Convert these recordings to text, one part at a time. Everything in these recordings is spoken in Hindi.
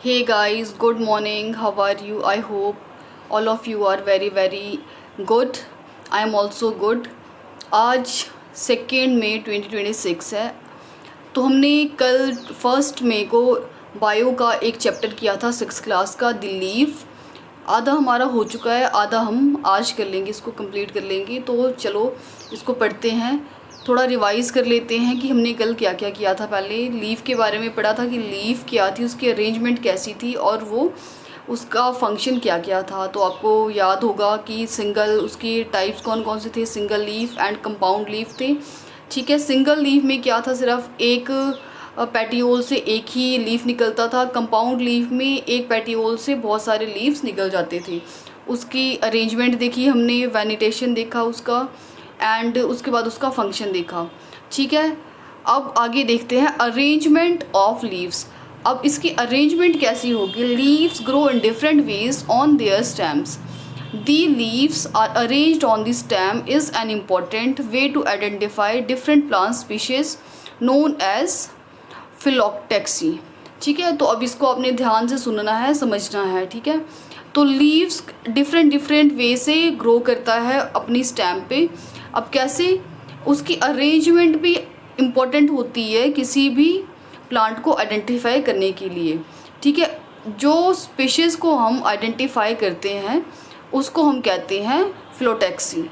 Hey guys, good morning. How are you? I hope all of you are very good. I am also good. आज 2 मई 2026 है। तो हमने कल 1 मई को बायो का एक चैप्टर किया था 6th क्लास का, द लीफ। आधा हमारा हो चुका है, आधा हम आज कर लेंगे, इसको कंप्लीट कर लेंगे। तो चलो इसको पढ़ते हैं, थोड़ा रिवाइज़ कर लेते हैं कि हमने कल क्या क्या किया था। पहले लीफ के बारे में पढ़ा था कि लीफ क्या थी, उसकी अरेंजमेंट कैसी थी और वो उसका फंक्शन क्या क्या था। तो आपको याद होगा कि सिंगल, उसकी टाइप्स कौन कौन से थे, single leaf and compound leaf थे। ठीक है, सिंगल लीफ में क्या था, सिर्फ एक पैटियोल से एक ही लीफ निकलता था। कंपाउंड लीफ में एक पैटियोल से बहुत सारे लीव्स निकल जाते थे। उसकी अरेंजमेंट देखी हमने, वैनिटेशन देखा उसका, एंड उसके बाद उसका फंक्शन देखा। ठीक है, अब आगे देखते हैं अरेंजमेंट ऑफ लीव्स। अब इसकी अरेंजमेंट कैसी होगी। Leaves grow in different ways on their stems. The leaves are arranged on the stem is an important way to identify different plant species known as phyllotaxy। ठीक है, तो अब इसको अपने ध्यान से सुनना है, समझना है। ठीक है, तो लीव्स डिफरेंट वे से ग्रो करता है अपनी स्टेम पे। अब कैसे, उसकी अरेंजमेंट भी इम्पोर्टेंट होती है किसी भी प्लांट को आइडेंटिफाई करने के लिए। ठीक है, जो स्पीशीज़ को हम आइडेंटिफाई करते हैं उसको हम कहते हैं फिलोटैक्सी।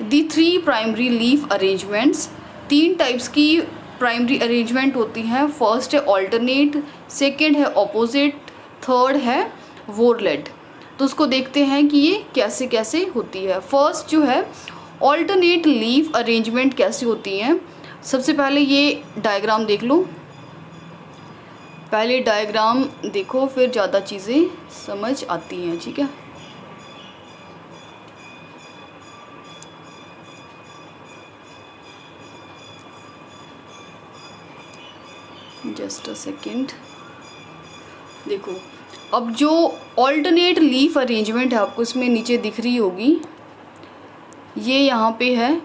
दी 3 प्राइमरी लीफ अरेंजमेंट्स, 3 टाइप्स की प्राइमरी अरेंजमेंट होती हैं। फर्स्ट है ऑल्टरनेट, सेकंड है ऑपोजिट, थर्ड है वोरलेट। तो उसको देखते हैं कि ये कैसे कैसे होती है। फर्स्ट जो है ऑल्टरनेट लीफ अरेंजमेंट कैसी होती हैं। सबसे पहले ये डायग्राम देख लो, पहले डायग्राम देखो फिर ज़्यादा चीज़ें समझ आती हैं। ठीक है, जस्ट अ सेकेंड। देखो, अब जो ऑल्टरनेट लीफ अरेंजमेंट है आपको इसमें नीचे दिख रही होगी, ये यहाँ पे है,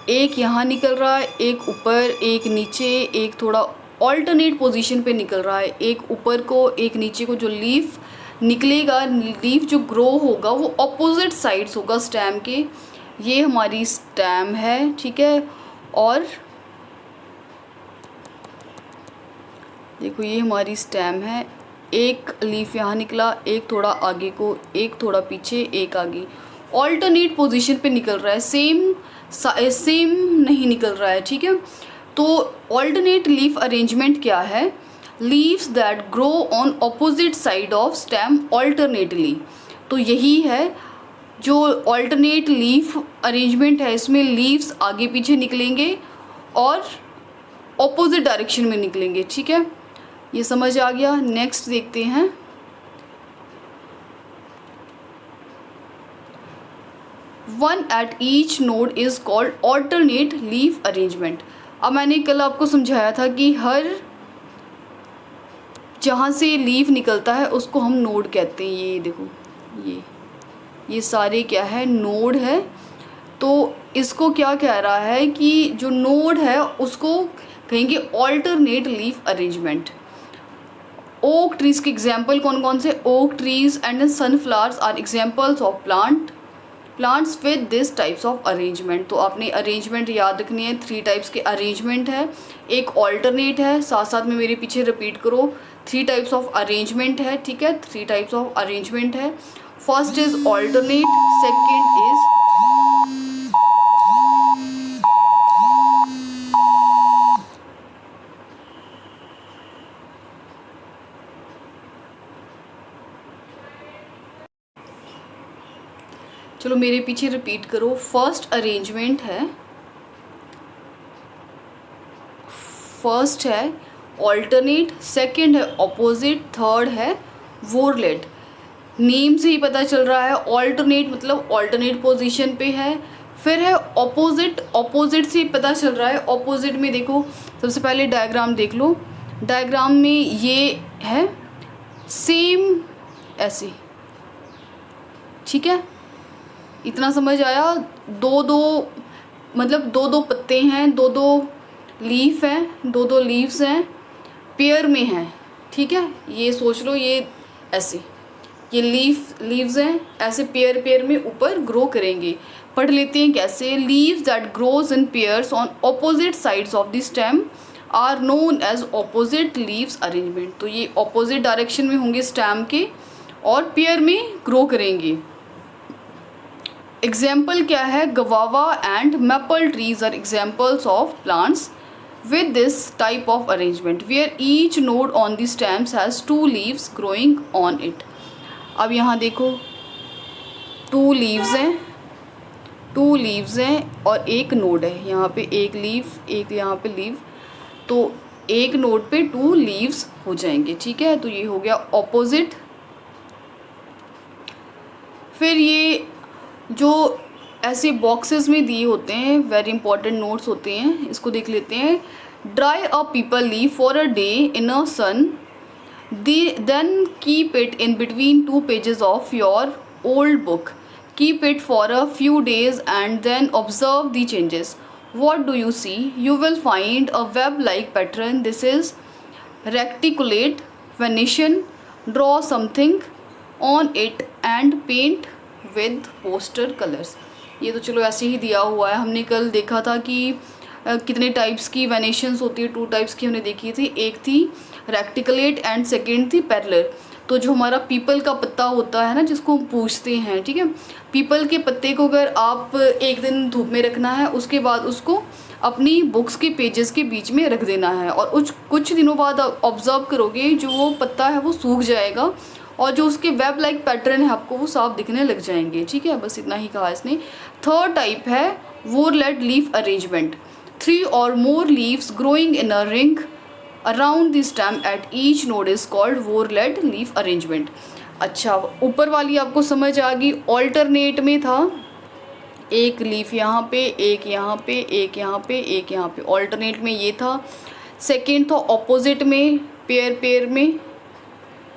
एक यहाँ निकल रहा है, एक ऊपर, एक नीचे, एक थोड़ा ऑल्टरनेट पोजीशन पे निकल रहा है, एक ऊपर को एक नीचे को। जो लीफ निकलेगा, लीफ जो ग्रो होगा वो ऑपोजिट साइड्स होगा स्टेम के। ये हमारी स्टेम है। ठीक है, और देखो ये हमारी स्टेम है, एक लीफ यहाँ निकला, एक थोड़ा आगे को, एक थोड़ा पीछे, एक आगे। ऑल्टरनेट पोजीशन पे निकल रहा है, सेम नहीं निकल रहा है। ठीक है, तो ऑल्टरनेट लीफ अरेंजमेंट क्या है, leaves that grow on opposite side of stem alternately. तो यही है जो ऑल्टरनेट लीफ अरेंजमेंट है, इसमें लीव्स आगे पीछे निकलेंगे और ऑपोजिट डायरेक्शन में निकलेंगे। ठीक है, ये समझ आ गया। नेक्स्ट देखते हैं, one at each node is called alternate leaf arrangement. अब मैंने कल आपको समझाया था कि हर जहाँ से लीफ निकलता है उसको हम नोड कहते हैं। ये देखो, ये सारे क्या है, नोड है। तो इसको क्या कह रहा है कि जो नोड है उसको कहेंगे alternate leaf arrangement. Oak trees के एग्जाम्पल कौन कौन से, oak trees and sunflowers are examples of plants with this types of arrangement. तो आपने अरेंजमेंट याद रखनी है, 3 टाइप्स के अरेंजमेंट है। एक ऑल्टरनेट है, साथ साथ में मेरे पीछे रिपीट करो, 3 टाइप्स ऑफ अरेंजमेंट है। ठीक है, 3 टाइप्स ऑफ अरेंजमेंट है। First is alternate, second is चलो मेरे पीछे रिपीट करो। फर्स्ट अरेंजमेंट है, फर्स्ट है ऑल्टरनेट, सेकंड है ऑपोजिट, थर्ड है वोरलेट। नेम से ही पता चल रहा है, ऑल्टरनेट मतलब ऑल्टरनेट पोजीशन पे है। फिर है ऑपोजिट, ऑपोजिट से पता चल रहा है, ऑपोजिट में देखो, सबसे पहले डायग्राम देख लो। डायग्राम में ये है सेम ऐसे। ठीक है, इतना समझ आया। दो दो मतलब दो पत्ते हैं, दो लीफ हैं, दो लीव्स हैं, पेयर में हैं। ठीक है, ये सोच लो, ये ऐसे, ये लीव्स हैं, ऐसे पेयर पेयर में ऊपर ग्रो करेंगे। पढ़ लेते हैं कैसे। Leaves that grows in pairs on opposite sides of the stem are known as opposite leaves arrangement. तो ये ऑपोजिट डायरेक्शन में होंगे स्टेम के और पेयर में ग्रो करेंगे। एग्जाम्पल क्या है, guava and maple trees are examples of plants with this type of arrangement where each node on the stems has 2 leaves growing on it। अब यहाँ देखो 2 leaves हैं और एक नोड है, यहाँ पे एक लीव, एक यहाँ पे लीव, तो एक नोड पे 2 लीव्स हो जाएंगे। ठीक है, तो ये हो गया ऑपोजिट। फिर ये जो ऐसे बॉक्सेस में दिए होते हैं, वेरी इंपॉर्टेंट नोट्स होते हैं, इसको देख लेते हैं। Dry a peepal leaf for a day in a sun, then keep it in between 2 pages of your old book, keep it for a few days and then observe the changes. What do you see? You will find a web like pattern, this is reticulate venation, draw something on it and paint with poster colours. ये तो चलो ऐसे ही दिया हुआ है। हमने कल देखा था कि कितने टाइप्स की वेनेशंस होती है, 2 टाइप्स की हमने देखी थी, एक थी रेक्टिकुलेट एंड सेकेंड थी पैरेलल। तो जो हमारा पीपल का पत्ता होता है ना, जिसको हम पूछते हैं, ठीक है, पीपल के पत्ते को अगर आप एक दिन धूप में रखना है, उसके बाद उसको अपनी बुक्स के पेजेस के बीच में रख देना है और कुछ दिनों बाद ऑब्जर्व करोगे जो वो पत्ता है वो सूख जाएगा और जो उसके वेब लाइक पैटर्न है आपको वो साफ दिखने लग जाएंगे। ठीक है, बस इतना ही कहा इसने। थर्ड टाइप है वोरलेट leaf arrangement, 3 or more leaves growing in a ring around the stem at each node is called whorled leaf arrangement। अच्छा, ऊपर वाली आपको समझ आ गई। ऑल्टरनेट में था एक लीफ यहाँ पे, एक यहाँ पे, एक यहाँ पे, एक यहाँ पे, ऑल्टरनेट में ये था। सेकेंड था ऑपोजिट में, पेयर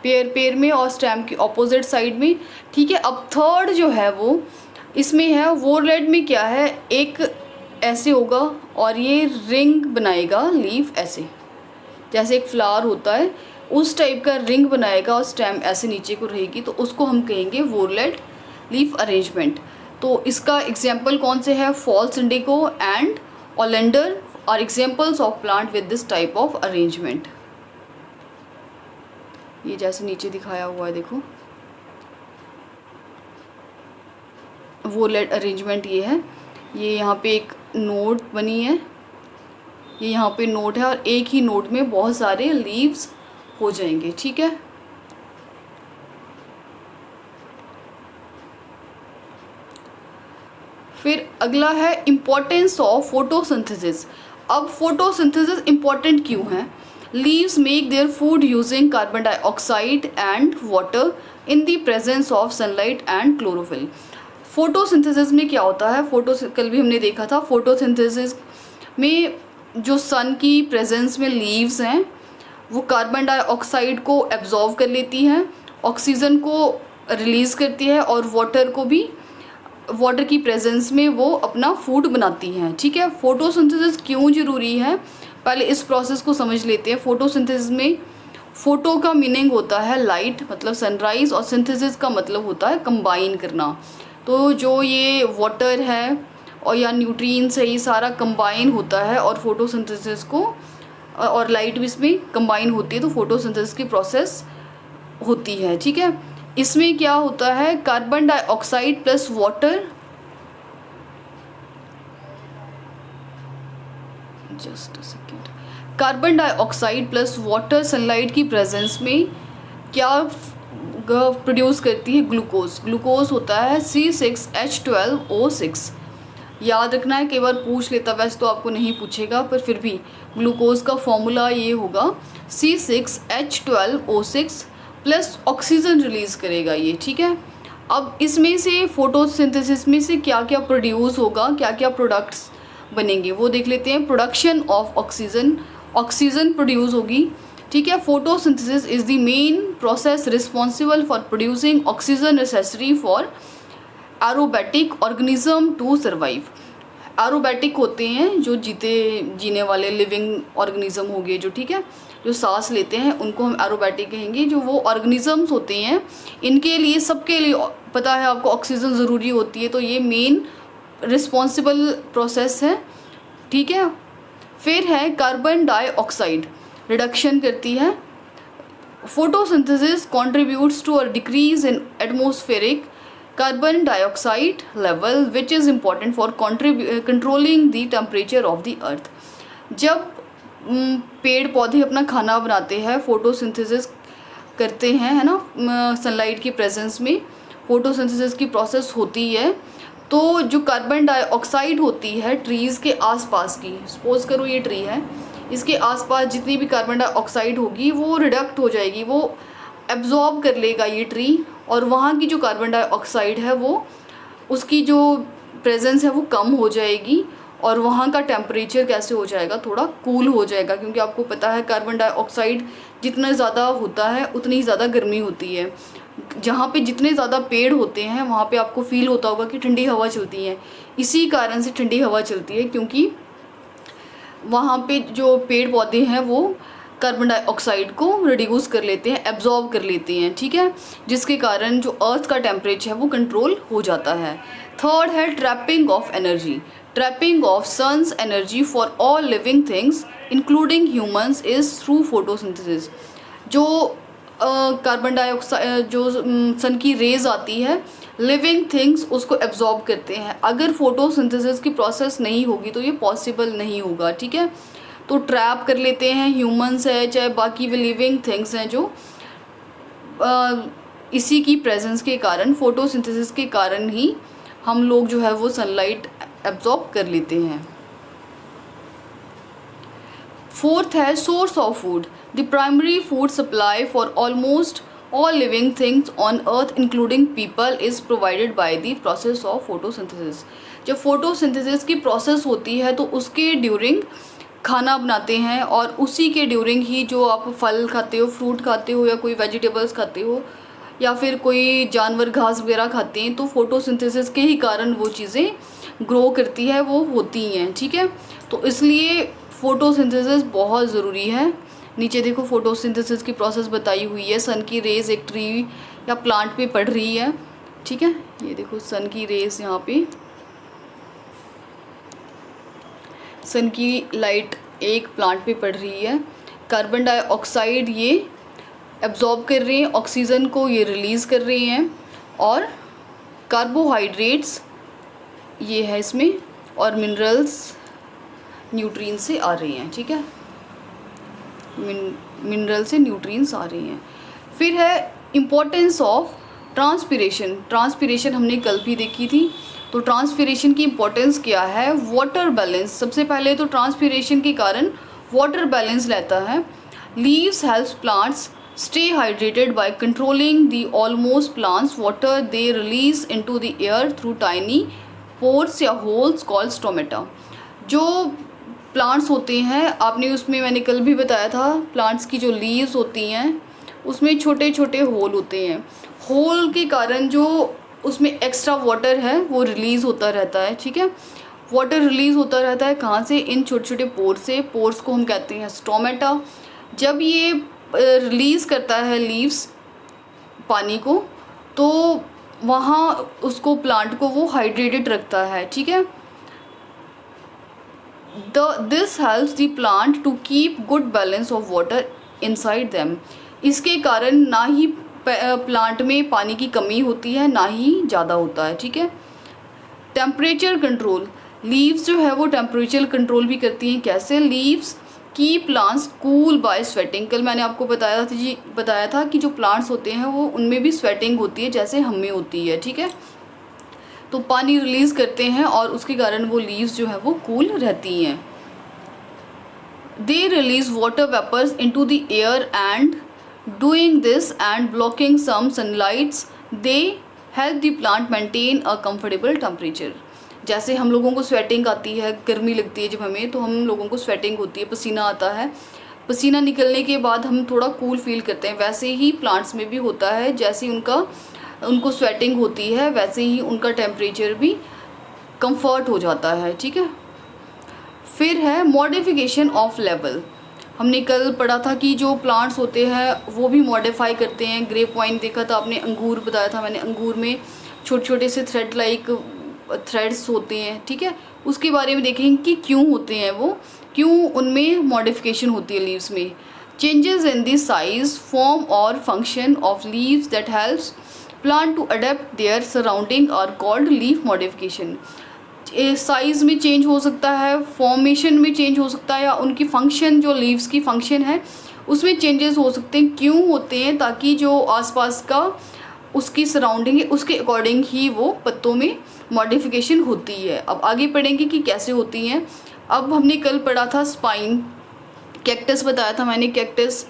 पेयर में और स्टेम की ऑपोजिट साइड में। ठीक है, अब थर्ड जो है वो इसमें है वोरलेट में क्या है, एक ऐसे होगा और ये रिंग बनाएगा लीफ, ऐसे जैसे एक फ्लावर होता है उस टाइप का रिंग बनाएगा और स्टेम ऐसे नीचे को रहेगी, तो उसको हम कहेंगे वोरलेट लीफ अरेंजमेंट। तो इसका एग्जाम्पल कौन से है, false indigo and oleander are examples of plant with this type of arrangement. ये जैसे नीचे दिखाया हुआ है देखो, वोरलेट अरेंजमेंट ये है। ये यहाँ पे एक नोड बनी है, ये यहाँ पे नोड है और एक ही नोड में बहुत सारे लीव्स हो जाएंगे। ठीक है, फिर अगला है इम्पोर्टेंस ऑफ फोटोसिंथेसिस। अब फोटोसिंथेसिस इम्पॉर्टेंट क्यों है? Leaves make their food using carbon dioxide and water in the presence of sunlight and chlorophyll. Photosynthesis में क्या होता है, कल भी हमने देखा था, फोटोसिंथेसिस में जो सन की प्रेजेंस में लीव्स हैं वो कार्बन डाइऑक्साइड को एब्जॉर्व कर लेती हैं, ऑक्सीजन को रिलीज़ करती है और वाटर को भी, वाटर की प्रेजेंस में वो अपना फूड बनाती हैं। ठीक है, फोटोसिंथेसिस क्यों ज़रूरी है, पहले इस प्रोसेस को समझ लेते हैं। फोटोसिंथेसिस में फ़ोटो का मीनिंग होता है लाइट, मतलब सनराइज़, और सिंथेसिस का मतलब होता है कंबाइन करना। तो जो ये वाटर है और या न्यूट्रिएंट्स है, ये सारा कंबाइन होता है और फोटोसिंथेसिस को, और लाइट भी इसमें कंबाइन होती है, तो फोटोसिंथेसिस की प्रोसेस होती है। ठीक है, इसमें क्या होता है, carbon dioxide plus water, just a second, carbon dioxide plus water sunlight की प्रेजेंस में क्या प्रोड्यूस करती है, ग्लूकोज। ग्लूकोज होता है C6H12O6। याद रखना है, कई बार पूछ लेता, वैसे तो आपको नहीं पूछेगा पर फिर भी ग्लूकोज का फॉर्मूला ये होगा C6H12O6 प्लस ऑक्सीजन रिलीज़ करेगा ये। ठीक है, अब इसमें से फोटोसिंथेसिस में से क्या क्या प्रोड्यूस होगा, क्या क्या प्रोडक्ट्स बनेंगे वो देख लेते हैं। Production of oxygen, oxygen produce होगी। ठीक है, photosynthesis is the main process responsible for producing oxygen necessary for aerobatic organism to survive. Aerobatic होते हैं जो जीने वाले लिविंग ऑर्गेनिज्म हो गए जो, ठीक है, जो सांस लेते हैं उनको हम एरोबैटिक कहेंगे। जो वो ऑर्गेनिजम्स होते हैं इनके लिए, सबके लिए पता है आपको ऑक्सीजन ज़रूरी होती है, तो ये मेन रिस्पॉन्सिबल प्रोसेस है, ठीक है। फिर है कार्बन डाइऑक्साइड रिडक्शन करती है। Photosynthesis contributes to a decrease in atmospheric carbon dioxide level which is important for controlling the temperature of the earth. जब पेड़ पौधे अपना खाना बनाते हैं, फोटोसिंथेसिस करते हैं, है ना, सनलाइट की प्रेजेंस में फोटोसिंथेसिस की प्रोसेस होती है, तो जो कार्बन डाइऑक्साइड होती है ट्रीज़ के आसपास की, सपोज करो ये ट्री है, इसके आसपास जितनी भी कार्बन डाइऑक्साइड होगी वो रिडक्ट हो जाएगी, वो एब्जॉर्ब कर लेगा ये ट्री, और वहाँ की जो कार्बन डाइऑक्साइड है वो, उसकी जो प्रेजेंस है वो कम हो जाएगी, और वहाँ का टेम्परेचर कैसे हो जाएगा, थोड़ा कूल हो जाएगा। क्योंकि आपको पता है कार्बन डाइऑक्साइड जितना ज़्यादा होता है उतनी ही ज़्यादा गर्मी होती है। जहाँ पे जितने ज़्यादा पेड़ होते हैं वहाँ पे आपको फील होता होगा कि ठंडी हवा चलती है, इसी कारण से ठंडी हवा चलती है, क्योंकि वहाँ पे जो पेड़ पौधे हैं वो कार्बन डाइऑक्साइड को रिड्यूस कर लेते हैं, एब्जॉर्ब कर लेते हैं, ठीक है, जिसके कारण जो अर्थ का टेम्परेचर है वो कंट्रोल हो जाता है। थर्ड है trapping of energy. Trapping of sun's energy for all living things including humans is through photosynthesis. जो कार्बन डाइऑक्साइड, जो सन की रेज आती है, लिविंग थिंग्स उसको एब्जॉर्ब करते हैं। अगर फोटोसिंथेसिस की प्रोसेस नहीं होगी तो ये पॉसिबल नहीं होगा, ठीक है। तो ट्रैप कर लेते हैं, ह्यूमंस है चाहे बाकी भी लिविंग थिंग्स हैं, जो इसी की प्रेजेंस के कारण, फोटोसिंथेसिस के कारण ही हम लोग जो है वो सनलाइट एब्जॉर्ब कर लेते हैं। फोर्थ है source of food. The primary food supply for almost all living things on earth including people is provided by the process of photosynthesis। जब फोटोसिंथेसिस की प्रोसेस होती है तो उसके ड्यूरिंग खाना बनाते हैं, और उसी के ड्यूरिंग ही जो आप फल खाते हो, फ्रूट खाते हो, या कोई वेजिटेबल्स खाते हो, या फिर कोई जानवर घास वगैरह खाते हैं, तो फोटोसिंथेसिस के ही कारण वो चीज़ें ग्रो करती है, वो होती हैं, ठीक है। तो इसलिए फोटोसिंथेसिस बहुत ज़रूरी है। नीचे देखो फोटोसिंथेसिस की प्रोसेस बताई हुई है। सन की रेज एक ट्री या प्लांट पे पड़ रही है, ठीक है, ये देखो सन की रेज, यहाँ पे सन की लाइट एक प्लांट पे पड़ रही है। कार्बन डाइऑक्साइड ये एब्जॉर्ब कर रहे हैं, ऑक्सीजन को ये रिलीज़ कर रहे हैं, और कार्बोहाइड्रेट्स ये है इसमें, और मिनरल्स न्यूट्रिएंट्स से आ रही हैं, ठीक है, मिनरल से न्यूट्रिएंट्स आ रही हैं। फिर है इम्पोर्टेंस ऑफ ट्रांसपिरेशन। ट्रांसपिरेशन हमने कल भी देखी थी, तो ट्रांसपिरेशन की इम्पोर्टेंस क्या है। वाटर बैलेंस, सबसे पहले तो ट्रांसपिरेशन के कारण वाटर बैलेंस रहता है। Leaves helps plants stay hydrated by controlling the almost plants water they release into the air through tiny pores या होल्स कॉल्ड स्टोमेटा। जो प्लांट्स होते हैं, आपने उसमें मैंने कल भी बताया था, प्लांट्स की जो लीव्स होती हैं उसमें छोटे छोटे होल होते हैं। होल के कारण जो उसमें एक्स्ट्रा वाटर है वो रिलीज़ होता रहता है, ठीक है। वाटर रिलीज़ होता रहता है कहाँ से, इन छोटे छोटे पोर्स से। पोर्स को हम कहते हैं स्टोमेटा। जब ये रिलीज़ करता है लीव्स पानी को, तो वहाँ उसको, प्लांट को वो हाइड्रेटेड रखता है, ठीक है। This helps the plant to keep good balance of water inside them। इसके कारण ना ही प्लांट में पानी की कमी होती है, ना ही ज़्यादा होता है, ठीक है। टेम्परेचर कंट्रोल, लीव्स जो है वो टेम्परेचर कंट्रोल भी करती हैं। कैसे? लीव्स की प्लांट्स कूल बाय स्वेटिंग। कल मैंने आपको बताया था कि जो प्लांट्स होते हैं वो उनमें भी स्वेटिंग होती है जैसे हम में होती है, ठीक है। तो पानी रिलीज़ करते हैं और उसके कारण वो लीव्स जो है वो कूल रहती हैं। They release water vapours into the air and doing this and blocking some sunlights they help the plant maintain a comfortable temperature. जैसे हम लोगों को स्वेटिंग आती है, गर्मी लगती है जब हमें, तो हम लोगों को स्वेटिंग होती है, पसीना आता है। पसीना निकलने के बाद हम थोड़ा कूल फील करते हैं। वैसे ही प्लांट्स में भी होता है, जैसे उनको स्वेटिंग होती है वैसे ही उनका टेम्परेचर भी कंफर्ट हो जाता है, ठीक है। फिर है मॉडिफिकेशन ऑफ लेवल। हमने कल पढ़ा था कि जो प्लांट्स होते हैं वो भी मॉडिफाई करते हैं। ग्रेप वाइन देखा था आपने, अंगूर बताया था मैंने, अंगूर में छोटे छोटे से थ्रेड लाइक थ्रेड्स होते हैं, ठीक है। उसके बारे में देखेंगे कि क्यों होते हैं वो, क्यों उनमें मॉडिफिकेशन होती है लीव्स में। Changes in the size, form और function of leaves that helps plant to adapt their surrounding are called leaf modification. Size में चेंज हो सकता है, फॉर्मेशन में चेंज हो सकता है, या उनकी फंक्शन जो लीव्स की फंक्शन है उसमें चेंजेस हो सकते हैं। क्यों होते हैं? ताकि जो आसपास का उसकी सराउंडिंग है उसके अकॉर्डिंग ही वो पत्तों में मॉडिफिकेशन होती है। अब आगे पढ़ेंगे कि कैसे होती हैं। अब हमने कल पढ़ा था स्पाइन, कैक्टस बताया था मैंने, कैक्टस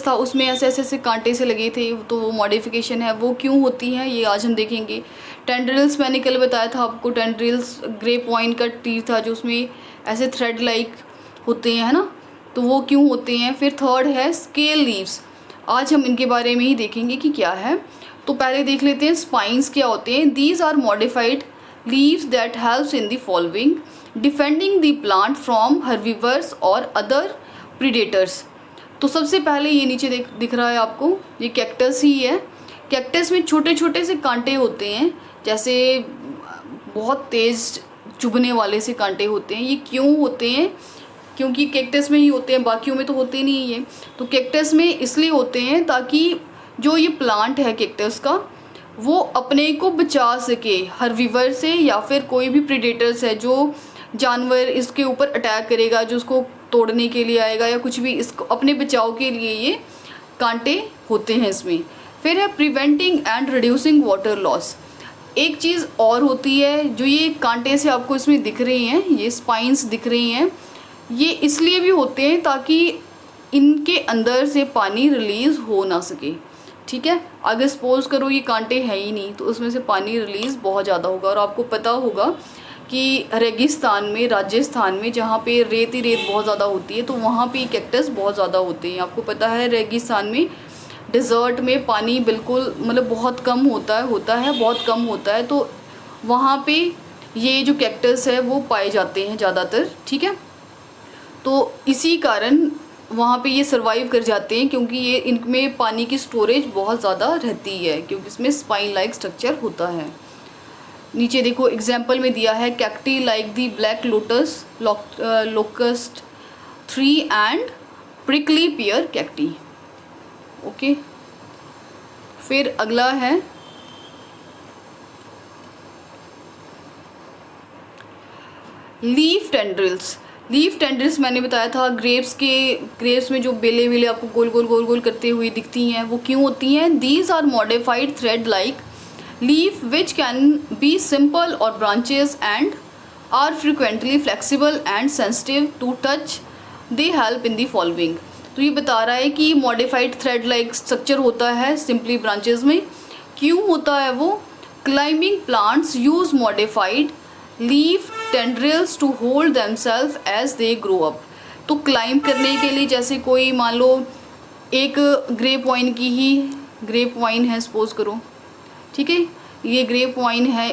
था, उसमें ऐसे ऐसे ऐसे कांटे से लगे थे, तो वो मॉडिफिकेशन है। वो क्यों होती है ये आज हम देखेंगे। टेंड्रिल्स मैंने कल बताया था आपको, टेंड्रिल्स ग्रेप वाइन का ट्री था जो उसमें ऐसे थ्रेड लाइक होते हैं, है ना, तो वो क्यों होते हैं। फिर थर्ड है स्केल लीव्स, आज हम इनके बारे में ही देखेंगे कि क्या है। तो पहले देख लेते हैं स्पाइंस क्या होते हैं। These are modified leaves that helps in the following: defending the plant from herbivores और अदर प्रीडेटर्स। तो सबसे पहले ये नीचे दिख रहा है आपको, ये कैक्टस ही है। कैक्टस में छोटे छोटे से कांटे होते हैं, जैसे बहुत तेज़ चुभने वाले से कांटे होते हैं। ये क्यों होते हैं? क्योंकि कैक्टस में ही होते हैं, बाकियों में तो होते नहीं ये। तो कैक्टस में इसलिए होते हैं ताकि जो ये प्लांट है कैक्टस का, वो अपने को बचा सके हर्बीवर से, या फिर कोई भी प्रीडेटर्स है जो जानवर इसके ऊपर अटैक करेगा, जो उसको तोड़ने के लिए आएगा या कुछ भी, इसको अपने बचाव के लिए ये कांटे होते हैं इसमें। फिर है preventing and reducing water loss. एक चीज़ और होती है, जो ये कांटे से आपको इसमें दिख रही हैं, ये स्पाइंस दिख रही हैं, ये इसलिए भी होते हैं ताकि इनके अंदर से पानी रिलीज़ हो ना सके, ठीक है। अगर सपोज़ करो ये कांटे हैं ही नहीं तो उसमें से पानी रिलीज़ बहुत ज़्यादा होगा। और आपको पता होगा कि रेगिस्तान में, राजस्थान में, जहाँ पे रेत ही रेत बहुत ज़्यादा होती है, तो वहाँ पे कैक्टस बहुत ज़्यादा होते हैं। आपको पता है रेगिस्तान में, डिज़र्ट में पानी बिल्कुल मतलब बहुत कम होता है बहुत कम होता है, तो वहाँ पे ये जो कैक्टस है वो पाए जाते हैं ज़्यादातर, ठीक है। तो इसी कारण वहाँ पे ये सर्वाइव कर जाते हैं, क्योंकि ये इनमें पानी की स्टोरेज बहुत ज़्यादा रहती है, क्योंकि इसमें स्पाइन लाइक स्ट्रक्चर होता है। नीचे देखो एग्जाम्पल में दिया है, cacti like the black lotus, locust tree and prickly peer cacti. Okay, फिर अगला है लीफ टेंड्रिल्स। लीफ टेंड्रिल्स मैंने बताया था ग्रेप्स में जो बेले वेले आपको गोल गोल गोल गोल करते हुए दिखती हैं, वो क्यों होती हैं। These are modified thread like leaf which can be simple और branches and are frequently flexible and sensitive to touch, they help in the following. तो ये बता रहा है कि मॉडिफाइड थ्रेड लाइक स्ट्रक्चर होता है सिंपली ब्रांचेस में। क्यों होता है वो? Climbing plants use modified leaf tendrils to hold themselves as they grow up. तो क्लाइंब करने के लिए, जैसे कोई मान लो एक ग्रेप वाइन है सपोज करो, ठीक है, ये ग्रेप वाइन है,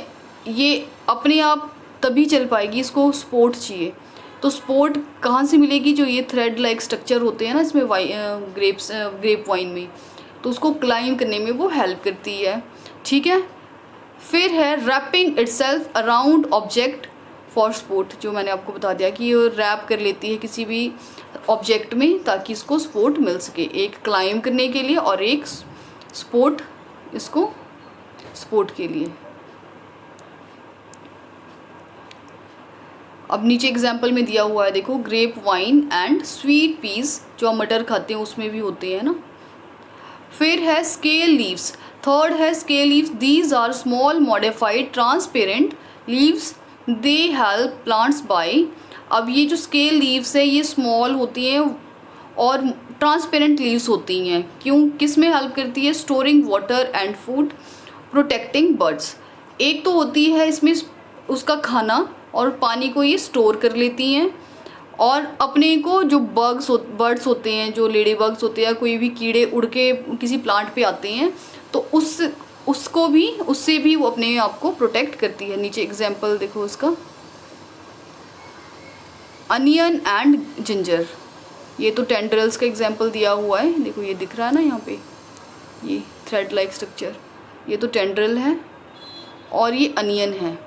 ये अपने आप तभी चल पाएगी, इसको सपोर्ट चाहिए। तो सपोर्ट कहाँ से मिलेगी? जो ये थ्रेड लाइक स्ट्रक्चर होते हैं ना इसमें ग्रेप वाइन में, तो उसको क्लाइंब करने में वो हेल्प करती है, ठीक है। फिर है wrapping itself around object for support, जो मैंने आपको बता दिया कि ये रैप कर लेती है किसी भी ऑब्जेक्ट में ताकि इसको सपोर्ट मिल सके, एक क्लाइंब करने के लिए और एक सपोर्ट, इसको सपोर्ट के लिए। अब नीचे एग्जाम्पल में दिया हुआ है देखो, grape vine and sweet peas, जो हम मटर खाते हैं उसमें भी होते हैं ना। फिर है स्केल लीव्स, थर्ड है scale leaves. These are small modified transparent leaves, they help plants by. अब ये जो स्केल लीव्स है ये स्मॉल होती हैं और ट्रांसपेरेंट लीव्स होती हैं। क्यों, किस में हेल्प करती है? Storing water and food, protecting birds. एक तो होती है इसमें उसका खाना और पानी को ये स्टोर कर लेती हैं, और अपने को जो बर्ड्स होते हैं, जो लेडी बग्स होते हैं, कोई भी कीड़े उड़ के किसी प्लांट पे आते हैं, तो उससे भी वो अपने आप को प्रोटेक्ट करती है। नीचे एग्जाम्पल देखो उसका, अनियन एंड जिंजर। ये तो टेंड्रिल्स का एग्जांपल दिया हुआ है, देखो ये दिख रहा है ना यहाँ पे, ये थ्रेड लाइक स्ट्रक्चर, ये तो टेंड्रिल है और ये अनियन है।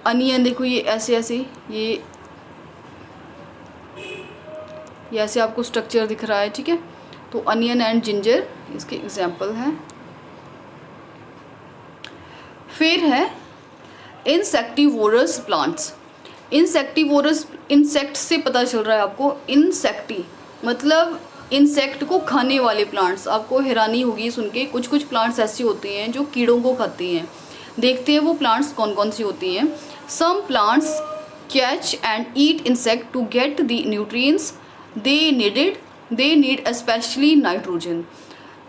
अनियन देखो ये ऐसे ऐसे, ये ऐसे आपको स्ट्रक्चर दिख रहा है, ठीक है। तो अनियन एंड जिंजर इसके एग्जांपल हैं। फिर है इंसेक्टिवोरस प्लांट्स। इंसेक्टिवोरस, इंसेक्ट से पता चल रहा है आपको, इंसेक्टी मतलब इंसेक्ट को खाने वाले प्लांट्स। आपको हैरानी होगी सुन के, कुछ कुछ प्लांट्स ऐसी होती हैं जो कीड़ों को खाती हैं। देखते हैं वो प्लांट्स कौन कौन सी होती हैं। Some plants catch and eat insect to get the nutrients they need specially nitrogen.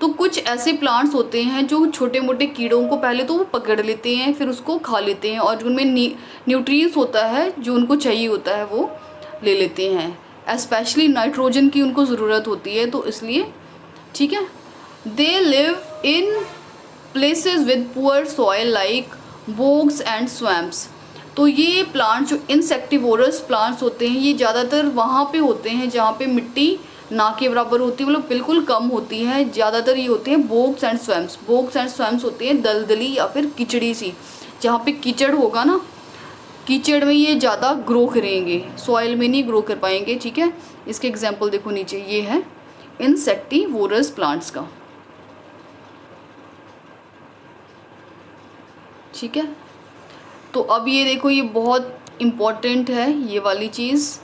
तो कुछ ऐसे प्लांट्स होते हैं जो छोटे मोटे कीड़ों को पहले तो वो पकड़ लेते हैं, फिर उसको खा लेते हैं और उनमें न्यूट्रिएंट्स होता है जो उनको चाहिए होता है वो ले लेते हैं। स्पेशली नाइट्रोजन की उनको ज़रूरत होती है, तो इसलिए, ठीक है। They live in places with poor soil like bogs and swamps. तो ये प्लांट जो इंसेक्टिवोरस प्लांट्स होते हैं ये ज़्यादातर वहाँ पे होते हैं जहाँ पे मिट्टी ना के बराबर होती है, मतलब बिल्कुल कम होती है। ज़्यादातर ये होते हैं बोग्स एंड स्वैम्प्स। बोग्स एंड स्वैम्प्स होते हैं दलदली या फिर कीचड़ी सी, जहाँ पे कीचड़ होगा ना, कीचड़ में ये ज़्यादा ग्रो करेंगे, सॉइल में नहीं ग्रो कर पाएंगे, ठीक है। इसके एग्जाम्पल देखो नीचे, ये है इंसेक्टिवोरस प्लांट्स का, ठीक है। तो अब ये देखो, ये बहुत इम्पॉर्टेंट है ये वाली चीज़।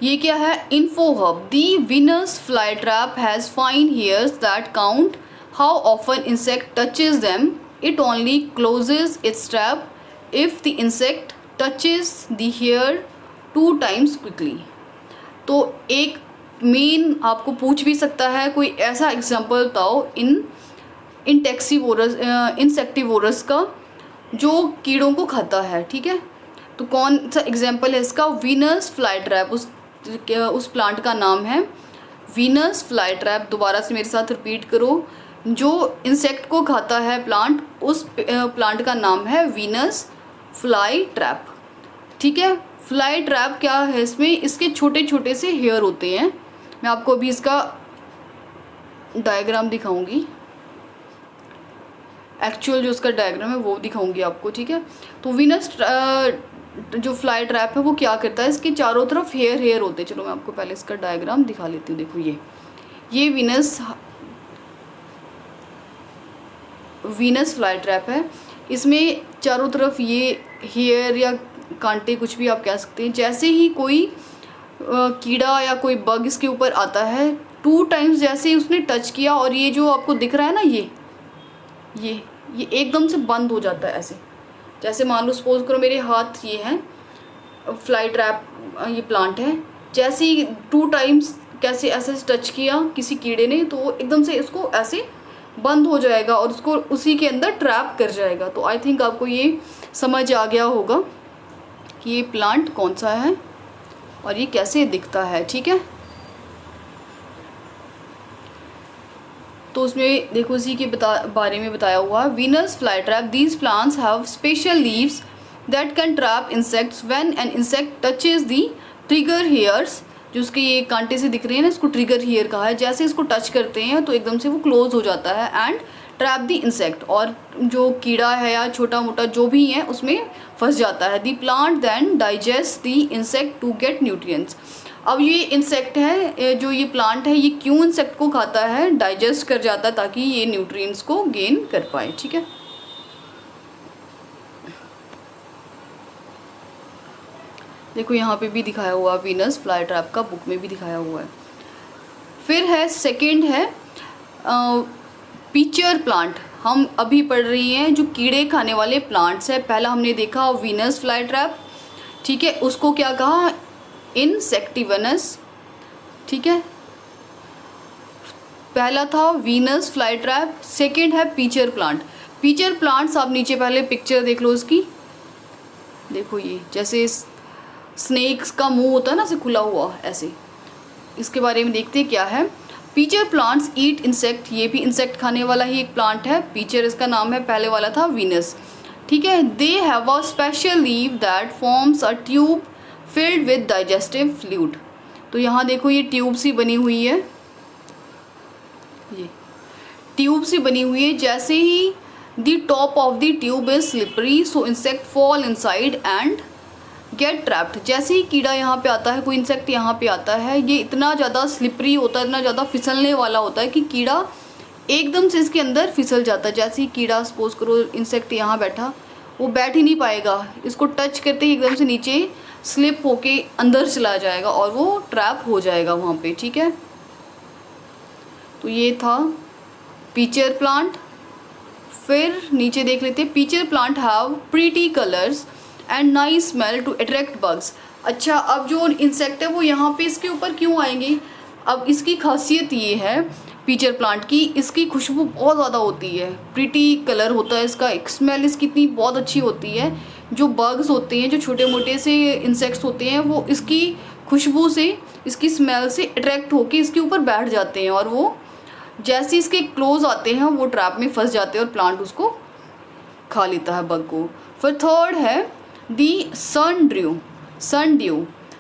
ये क्या है? इन्फोहब। The Venus fly trap has fine hairs that count how often insect touches them. It only closes its trap if the insect touches the hair 2 times quickly. तो एक मेन आपको पूछ भी सकता है, कोई ऐसा एग्जाम्पल बताओ इंसेक्टिवोरस का जो कीड़ों को खाता है, ठीक है। तो कौन सा एग्जाम्पल है इसका? Venus fly trap. उस प्लांट का नाम है वीनस फ्लाई ट्रैप। दोबारा से मेरे साथ रिपीट करो, जो इंसेक्ट को खाता है प्लांट, उस प्लांट का नाम है वीनस फ्लाई ट्रैप, ठीक है। फ्लाई ट्रैप क्या है? इसमें इसके छोटे छोटे से हेयर होते हैं। मैं आपको अभी इसका डायग्राम दिखाऊंगी, एक्चुअल जो उसका डायग्राम है वो दिखाऊंगी आपको, ठीक है। तो वीनस जो फ्लाई ट्रैप है वो क्या करता है, इसके चारों तरफ हेयर होते हैं। चलो मैं आपको पहले इसका डायग्राम दिखा लेती हूँ। देखो ये वीनस फ्लाई ट्रैप है। इसमें चारों तरफ ये हेयर या कांटे, कुछ भी आप कह सकते हैं। जैसे ही कोई कीड़ा या कोई बग इसके ऊपर आता है, 2 times जैसे ही उसने टच किया, और ये जो आपको दिख रहा है ना, ये एकदम से बंद हो जाता है ऐसे। जैसे मान लो सपोज करो मेरे हाथ ये है फ्लाई ट्रैप, ये प्लांट है। जैसे ही 2 times कैसे ऐसे टच किया किसी कीड़े ने, तो वो एकदम से इसको ऐसे बंद हो जाएगा और उसको उसी के अंदर ट्रैप कर जाएगा। तो आई थिंक आपको ये समझ आ गया होगा कि ये प्लांट कौन सा है और ये कैसे दिखता है, ठीक है। तो उसमें देखो इसी के बारे में बताया हुआ है। Venus fly trap, these plants have special leaves that can trap insects when an insect touches the trigger hairs. जो उसके ये कांटे से दिख रहे हैं ना, इसको ट्रिगर हेयर कहा है। जैसे इसको टच करते हैं तो एकदम से वो क्लोज हो जाता है एंड ट्रैप दी इंसेक्ट, और जो कीड़ा है या छोटा मोटा जो भी है उसमें फंस जाता है। The plant then digest the insect to get nutrients. अब ये इंसेक्ट है, जो ये प्लांट है, ये क्यों इंसेक्ट को खाता है? डाइजेस्ट कर जाता है ताकि ये न्यूट्रिएंट्स को गेन कर पाए, ठीक है। देखो यहाँ पे भी दिखाया हुआ वीनस फ्लाई ट्रैप का, बुक में भी दिखाया हुआ है। फिर है सेकंड है पीचर प्लांट। हम अभी पढ़ रही हैं जो कीड़े खाने वाले प्लांट्स है। पहला हमने देखा वीनस फ्लाई ट्रैप, ठीक है, उसको क्या कहा? इंसेक्टिवनस, ठीक है। पहला था वीनस फ्लाई ट्रैप, सेकंड है पीचर प्लांट। पीचर प्लांट्स आप नीचे पहले पिक्चर देख लो इसकी। देखो ये जैसे स्नेक्स का मुंह होता है ना, ऐसे खुला हुआ ऐसे। इसके बारे में देखते हैं क्या है। पीचर प्लांट्स ईट इंसेक्ट, ये भी इंसेक्ट खाने वाला ही एक प्लांट है। पीचर इसका नाम है, पहले वाला था वीनस। ठीक है। They have a special leave that forms a tube filled with digestive fluid. तो यहाँ देखो ये ट्यूब सी बनी हुई है, ये ट्यूब सी बनी हुई है। जैसे ही the top of the tube is slippery so insect fall inside and get trapped. जैसे ही कीड़ा यहाँ पे आता है, कोई इंसेक्ट यहाँ पे आता है, ये इतना ज़्यादा स्लिपरी होता है, इतना ज़्यादा फिसलने वाला होता है कि कीड़ा एकदम से इसके अंदर फिसल जाता है। जैसे ही कीड़ा, सपोज करो इंसेक्ट यहाँ बैठा, वो बैठ ही नहीं पाएगा, इसको टच करते ही एकदम से नीचे स्लिप होके अंदर चला जाएगा और वो ट्रैप हो जाएगा वहाँ पे, ठीक है। तो ये था पीचर प्लांट। फिर नीचे देख लेते हैं, pitcher plant have pretty colours and nice smell to attract bugs. अच्छा, अब जो इंसेक्ट है वो यहाँ पे इसके ऊपर क्यों आएंगे? अब इसकी खासियत ये है पीचर प्लांट की, इसकी खुशबू बहुत ज़्यादा होती है, प्रीटी कलर होता है इसका, एक स्मेल इसकी इतनी बहुत अच्छी होती है। जो बग्स होते हैं, जो छोटे मोटे से इंसेक्ट्स होते हैं, वो इसकी खुशबू से, इसकी स्मेल से अट्रैक्ट होके इसके ऊपर बैठ जाते हैं और वो जैसे इसके क्लोज आते हैं वो ट्रैप में फंस जाते हैं और प्लांट उसको खा लेता है, बग को। फिर थर्ड है the sundew. Sundew,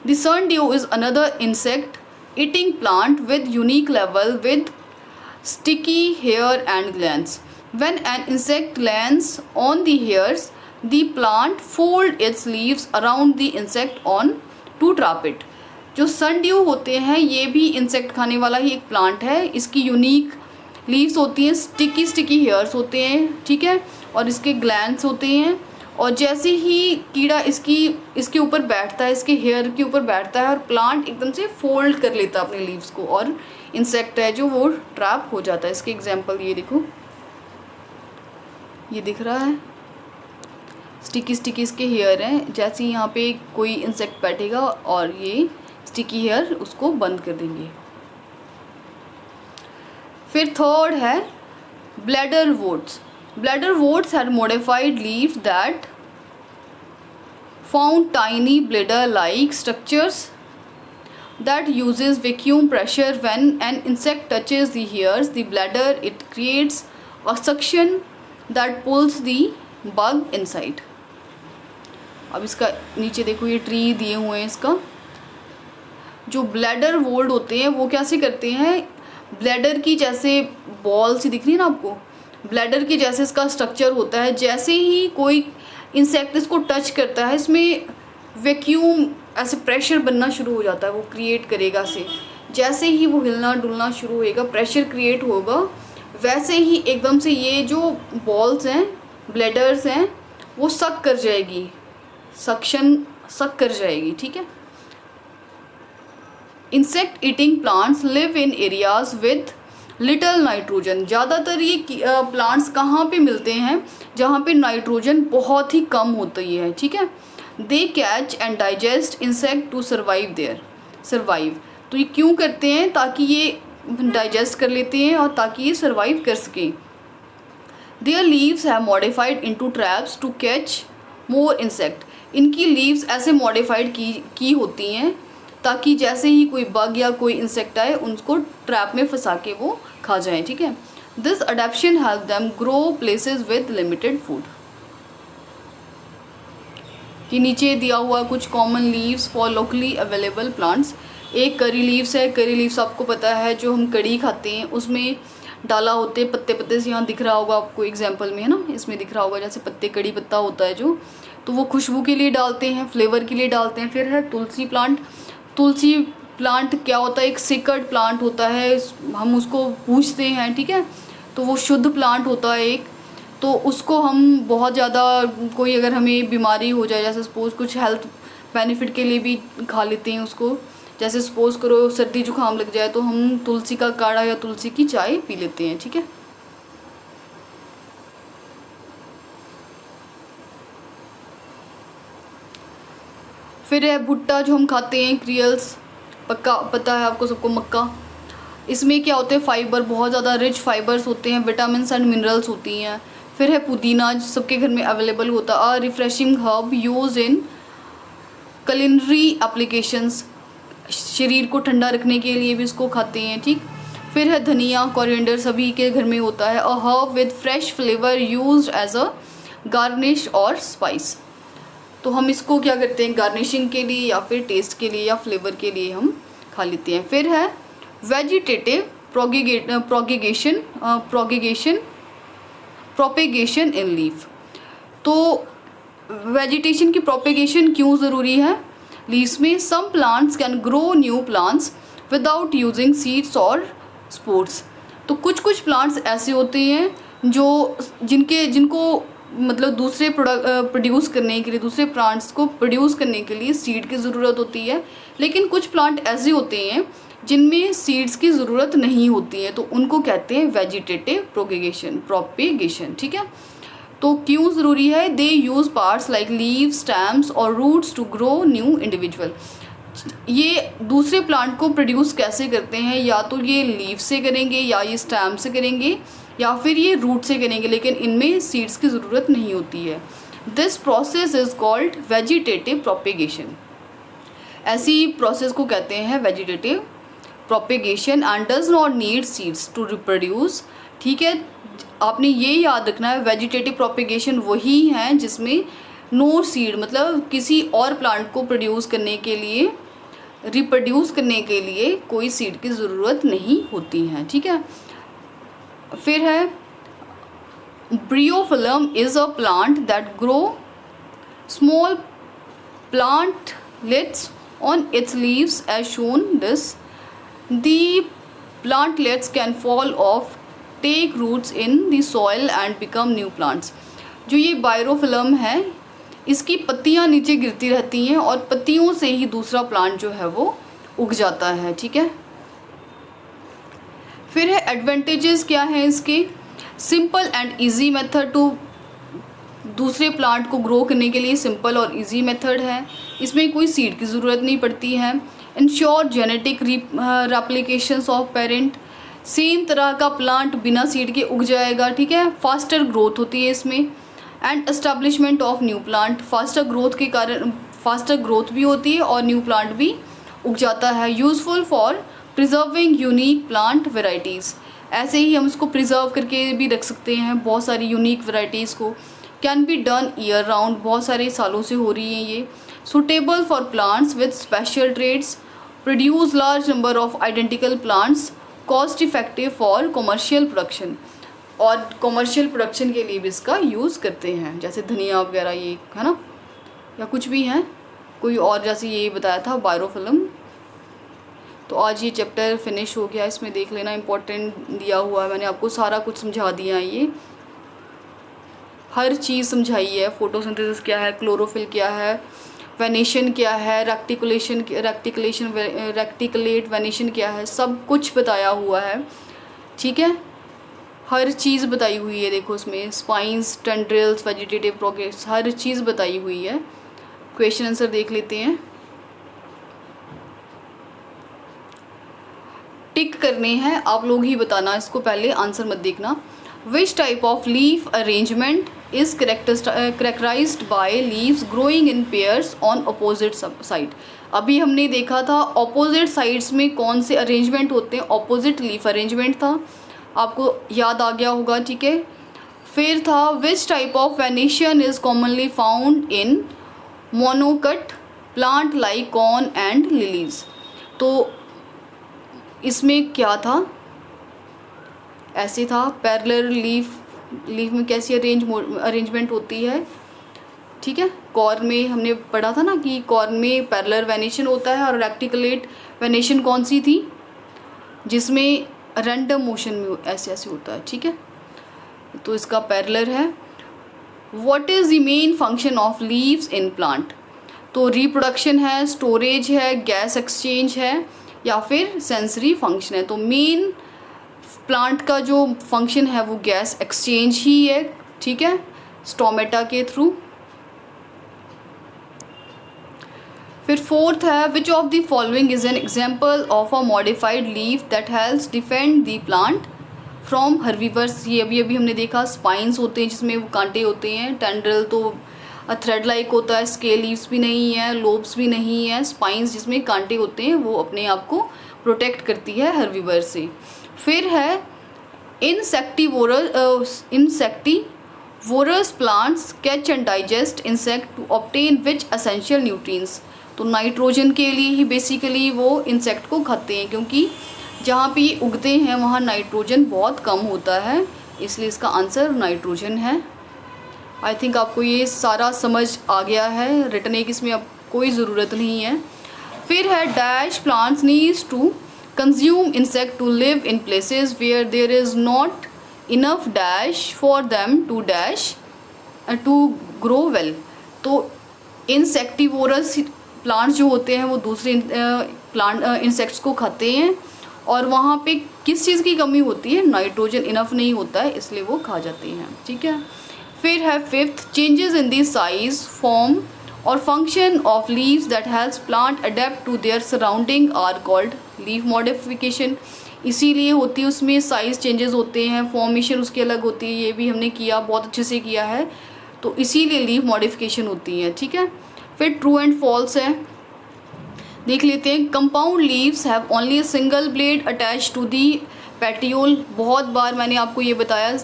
the sundew is another insect eating plant with unique level with sticky hair and glands. When an insect lands on the hairs, the plant fold its leaves around the insect on to trap it. जो sundew होते हैं ये भी इंसेक्ट खाने वाला ही एक प्लांट है। इसकी यूनिक लीव्स होती हैं, स्टिकी हेयर्स होते हैं, ठीक है, और इसके ग्लैंड्स होते हैं। और जैसे ही कीड़ा इसके ऊपर बैठता है, इसके हेयर के ऊपर बैठता है और प्लांट एकदम से फोल्ड कर लेता है अपने लीव्स को और इंसेक्ट है जो वो ट्रैप हो जाता है। इसके एग्जांपल ये देखो, ये दिख रहा है, स्टिकी इसके हेयर हैं। जैसे ही यहाँ पे कोई इंसेक्ट बैठेगा और ये स्टिकी हेयर उसको बंद कर देंगे। फिर थर्ड है bladder votes. Bladder worts had modified leaves that found tiny bladder-like structures that uses vacuum pressure. When an insect touches the hairs, the bladder, it creates a suction that pulls the bug inside. अब इसका नीचे देखो ये ट्री दिए हुए हैं। इसका जो ब्लैडर वोल्ड होते हैं वो कैसे करते हैं, ब्लैडर की जैसे बॉल सी दिख रही है ना आपको, ब्लैडर की जैसे इसका स्ट्रक्चर होता है। जैसे ही कोई इंसेक्ट इसको टच करता है, इसमें वैक्यूम ऐसे प्रेशर बनना शुरू हो जाता है, वो क्रिएट करेगा से। जैसे ही वो हिलना डुलना शुरू होएगा, प्रेशर क्रिएट होगा, वैसे ही एकदम से ये जो बॉल्स हैं, ब्लैडर्स हैं, वो सक कर जाएगी, सक कर जाएगी, ठीक है। Insect eating plants live in areas with little nitrogen. ज़्यादातर ये प्लांट्स कहाँ पे मिलते हैं जहाँ पे नाइट्रोजन बहुत ही कम होती है, ठीक है। They catch and digest insect to survive. तो ये क्यों करते हैं, ताकि ये डाइजेस्ट कर लेते हैं और ताकि ये सर्वाइव कर सकें। Their leaves have modified into traps to catch more insect. इनकी लीव्स ऐसे मॉडिफाइड की होती हैं ताकि जैसे ही कोई बग या कोई इंसेक्ट आए उनको ट्रैप में फंसा के वो खा जाएं, ठीक है। This adaptation help them grow places with limited food. कि नीचे दिया हुआ कुछ common leaves for locally available plants. एक करी लीव्स है, करी लीव्स आपको पता है जो हम कड़ी खाते हैं उसमें डाला होते पत्ते से, यहाँ दिख रहा होगा आपको एग्जाम्पल में, है ना, इसमें दिख रहा होगा जैसे पत्ते कड़ी पत्ता होता है जो, तो वो खुशबू के लिए डालते हैं, फ्लेवर के लिए डालते हैं। फिर है तुलसी प्लांट। तुलसी प्लांट क्या होता है, एक सिकर्ड प्लांट होता है, हम उसको पूछते हैं, ठीक है, तो वो शुद्ध प्लांट होता है एक। तो उसको हम बहुत ज़्यादा, कोई अगर हमें बीमारी हो जाए, जैसे सपोज़ कुछ हेल्थ बेनिफिट के लिए भी खा लेते हैं उसको। जैसे सपोज़ करो सर्दी जुकाम लग जाए तो हम तुलसी का काढ़ा या तुलसी की चाय पी लेते हैं, ठीक है। फिर है भुट्टा जो हम खाते हैं, क्रियल्स, पक्का पता है आपको सबको, मक्का। इसमें क्या होते हैं, फाइबर, बहुत ज़्यादा रिच फाइबर्स होते हैं, विटामिन एंड मिनरल्स होती हैं। फिर है पुदीना, सबके घर में अवेलेबल होता है, refreshing herb use in culinary applications, शरीर को ठंडा रखने के लिए भी इसको खाते हैं, ठीक। फिर है धनिया, कोरिएंडर, सभी के घर में होता है। A herb with fresh flavour used as a garnish और स्पाइस। तो हम इसको क्या करते हैं, गार्निशिंग के लिए या फिर टेस्ट के लिए या फ्लेवर के लिए हम खा लेते हैं। फिर है वेजिटेटिव प्रोपेगेशन इन लीफ। तो वेजिटेशन की प्रोपेगेशन क्यों ज़रूरी है लीव्स में? Some plants can grow new plants without using seeds और स्पोर्स। तो कुछ प्लांट्स ऐसे होते हैं जो जिनको मतलब दूसरे प्रोड्यूस करने के लिए, दूसरे प्लांट्स को प्रोड्यूस करने के लिए सीड की ज़रूरत होती है। लेकिन कुछ प्लांट ऐसे होते हैं जिनमें सीड्स की ज़रूरत नहीं होती है, तो उनको कहते हैं वेजिटेटिव प्रोपेगेशन। ठीक है, तो क्यों ज़रूरी है? They use parts like leaves, stems और roots to grow new individual. ये दूसरे प्लांट को प्रोड्यूस कैसे करते हैं? या तो ये लीव से करेंगे, या ये स्टेम से करेंगे, या फिर ये रूट से करेंगे, लेकिन इनमें सीड्स की ज़रूरत नहीं होती है। This process is called vegetative propagation. ऐसी प्रोसेस को कहते हैं vegetative propagation and does not need seeds to reproduce. ठीक है, आपने ये याद रखना है, वेजिटेटिव प्रोपेगेशन वही है जिसमें नो सीड, मतलब किसी और प्लांट को प्रोड्यूस करने के लिए, रिप्रोड्यूस करने के लिए कोई सीड की ज़रूरत नहीं होती है। ठीक है, फिर है Bryophyllum is a plant that grow small plantlets on its leaves as shown this. The plantlets can fall off, take roots in the soil and become new plants. जो ये बायरोफिलम है, इसकी पत्तियाँ नीचे गिरती रहती हैं और पत्तियों से ही दूसरा प्लांट जो है वो उग जाता है। ठीक है, फिर है एडवांटेजेस क्या है इसके? Simple and easy method to, दूसरे प्लांट को ग्रो करने के लिए सिंपल और इजी मेथड है, इसमें कोई सीड की ज़रूरत नहीं पड़ती है। Ensure genetic replications of parent, same तरह का प्लांट बिना सीड के उग जाएगा। ठीक है, फास्टर ग्रोथ होती है इसमें। And establishment of new plant, faster growth के कारण फास्टर ग्रोथ भी होती है और न्यू प्लांट भी उग जाता है। Useful for preserving unique plant varieties, ऐसे ही हम इसको प्रिजर्व करके भी रख सकते हैं बहुत सारी यूनिक वेराइटीज़ को। Can be done year round, बहुत सारे सालों से हो रही हैं ये। Suitable for plants with special trades, produce large number of identical plants, cost effective for commercial production, और कमर्शियल प्रोडक्शन के लिए भी इसका यूज़ करते हैं, जैसे धनिया वगैरह ये है ना, या कुछ भी है कोई और, जैसे ये बताया था बायरोफिलम। तो आज ये चैप्टर फिनिश हो गया, इसमें देख लेना, इम्पोर्टेंट दिया हुआ है, मैंने आपको सारा कुछ समझा दिया है, ये हर चीज़ समझाई है। फोटोसिंथेसिस क्या है, क्लोरोफिल क्या है, वेनेशन क्या है, रेक्टिकुलेट वेनेशन क्या है, सब कुछ बताया हुआ है। ठीक है, हर चीज़ बताई हुई है, देखो इसमें स्पाइंस, टेंड्रिल्स, वेजिटेटिव प्रोग्रेस, हर चीज़ बताई हुई है। क्वेश्चन आंसर देख लेते हैं। टिक करने हैं, आप लोग ही बताना इसको, पहले आंसर मत देखना। विच type of leaf arrangement is characterised by leaves growing in pairs on opposite side. अभी हमने देखा था अपोजिट साइड्स में कौन से अरेंजमेंट होते हैं, अपोजिट लीफ अरेंजमेंट था, आपको याद आ गया होगा। ठीक है, फिर था which type of venation is commonly found in monocot plant like corn and lilies. तो इसमें क्या था, ऐसे था पैरेलल लीफ में कैसी अरेंजमेंट होती है। ठीक है, कॉर्न में हमने पढ़ा था ना कि कॉर्न में पैरेलल वेनेशन होता है, और रेक्टिकुलेट वेनेशन कौन सी थी, जिसमें रैंडम मोशन में ऐसे ऐसे होता है। ठीक है, तो इसका पैरेलल है। What is the main function of leaves in plant? तो रिप्रोडक्शन है, स्टोरेज है, गैस एक्सचेंज है, या फिर सेंसरी फंक्शन है। तो मेन प्लांट का जो फंक्शन है वो गैस एक्सचेंज ही है। ठीक है, स्टोमेटा के थ्रू। फिर फोर्थ है which of the following is an example of a modified leaf that helps defend the plant from herbivores. ये अभी हमने देखा, स्पाइंस होते हैं जिसमें वो कांटे होते हैं, टेंड्रिल तो थ्रेड लाइक होता है, स्केल लीव्स भी नहीं है, लोब्स भी नहीं है, स्पाइंस जिसमें कांटे होते हैं वो अपने आप को प्रोटेक्ट करती है हर्बीवर से। फिर है insectivorous vorous plants catch and digest insect to obtain which essential nutrients. तो नाइट्रोजन के लिए ही बेसिकली वो इंसेक्ट को खाते हैं, क्योंकि जहाँ पे ये उगते हैं वहाँ नाइट्रोजन बहुत कम होता है, इसलिए इसका आंसर नाइट्रोजन है। आई थिंक आपको ये सारा समझ आ गया है, रटने की इसमें अब कोई ज़रूरत नहीं है। फिर है dash plants needs to consume insect to live in places where there is not enough dash for them to dash to grow well. तो इंसेक्टिवोरस प्लांट्स जो होते हैं वो दूसरे प्लांट इंसेक्ट्स को खाते हैं, और वहाँ पे किस चीज़ की कमी होती है, नाइट्रोजन इनफ नहीं होता है, इसलिए वो खा जाते हैं। ठीक है। फिर है fifth, changes in the size form और function of leaves that helps plant adapt to their surrounding are called leaf modification. इसीलिए होती है, उसमें साइज़ चेंजेस होते हैं, फॉर्मेशन उसकी अलग होती है, ये भी हमने किया, बहुत अच्छे से किया है, तो इसीलिए लीफ मॉडिफिकेशन होती है। ठीक है। फिर ट्रू एंड फॉल्स है, देख लेते हैं। Compound leaves have only a single blade attach to the petiole. बहुत बार मैंने आपको ये बताया,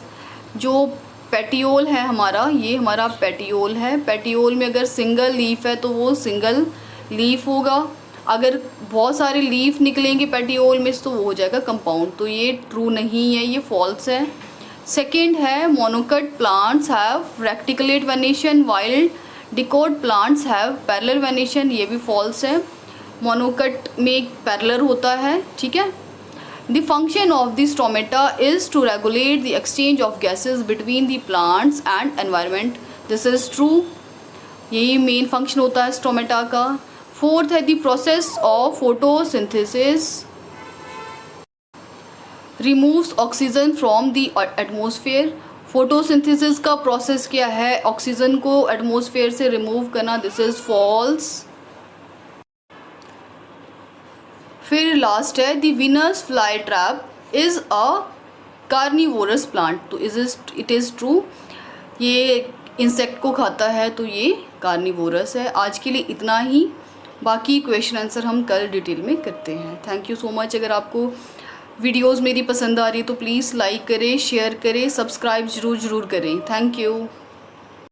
जो पेटियोल है हमारा, ये हमारा पेटियोल है, पेटियोल में अगर सिंगल लीफ है तो वो सिंगल लीफ होगा, अगर बहुत सारे लीफ निकलेंगे पेटियोल में तो वो हो जाएगा कंपाउंड। तो ये ट्रू नहीं है, ये फॉल्स है। सेकेंड है monocot plants have reticulate venation while dicot plants have parallel venation, ये भी फॉल्स है। मोनोकट में एक पैरेलल होता है। ठीक है। The function of the stomata is to regulate the exchange of gases between the plants and environment. This is true. यही मेन फंक्शन होता है स्टोमेटा का। फोर्थ है the process of photosynthesis removes oxygen from the atmosphere. Photosynthesis का प्रोसेस क्या है, ऑक्सीजन को एटमॉस्फेयर से रिमूव करना। This is false. फिर लास्ट है the Venus fly trap is a carnivorous plant. तो इट इज़ ट्रू, ये इंसेक्ट को खाता है, तो ये कार्निवोरस है। आज के लिए इतना ही, बाकी क्वेश्चन आंसर हम कल डिटेल में करते हैं। Thank you so much. अगर आपको वीडियोस मेरी पसंद आ रही है तो प्लीज़ लाइक करें, शेयर करें, सब्सक्राइब ज़रूर करें। Thank you.